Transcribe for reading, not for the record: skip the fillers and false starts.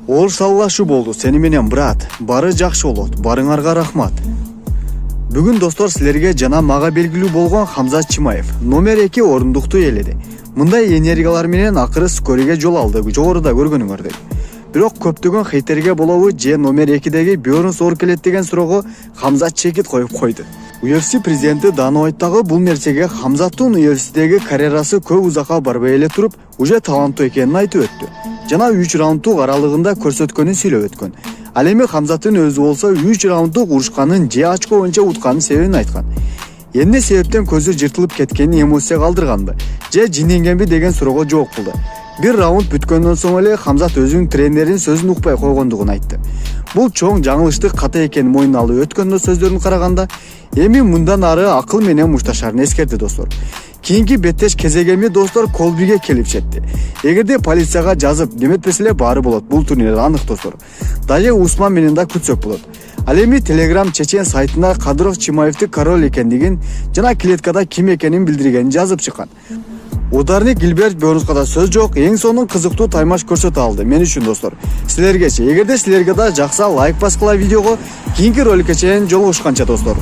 Оор салгылашуу болду сени менен брат. Бары жакшы болот. Барыңарга рахмат. Бүгүн достор силерге жана мага белгилүү болгон Хамзат Чимаев номер 2 орундукту ээледи. Мындай энергиялар менен акыры скорыйга жол алды, жогоруда көргөнүңөрдөй. Бирок көптөгөн хейтерге болобу же номер 2деги Бьорнс оор келет деген суроого Хамзат чекит коюп койду. UFC президенти Дана Уайт дагы бул нерсеге Хамзаттын UFC'деги карьерасы көп узакка барбай эле туруп, уже таланттуу экенин айтып өттү. Жана 3 раундтук аралыгында көрсөткөнүн сүйлөп өткөн. Ал эми Хамзаттын өзү болсо 3 раундтук урушканын же очко боюнча утканын себебин айткан. Эмне себептен көзү жыртылып кеткенин эмоция калтырганбы же жиненгенби деген суроого жооп кылды. Бир раунд бүткөндөн соң эле Хамзат өзүнүн тренеринин сөзүн укпай койгондугун айтты. Бул чоң жаңылыштык ката экенин мойнуна алып өткөндө сөздөрүн караганда, эми мындан ары акыл менен мушташарын эскерди достор. Кийинки беттеш кезегеми достор Колбиге келип жетти. Эгерде полицияга жазып неметпесе эле баары болот. Бул турнир анык достор. Дайы Усман менен да күтсөк болот. Ал эми Telegram чечен сайтында Кадыров Чимаевди король экендигин жана клеткада ким экенин билдиргенин жазып чыккан. Ударник Гилберт Бьорнска да сөз жок, эң сонун кызыктуу таймаш көрсөтө алды мен үчүн достор. Силергечи, эгерде силерге да жакса лайк баскыла видеого, кийинки роликке чейин жолугушканча достор.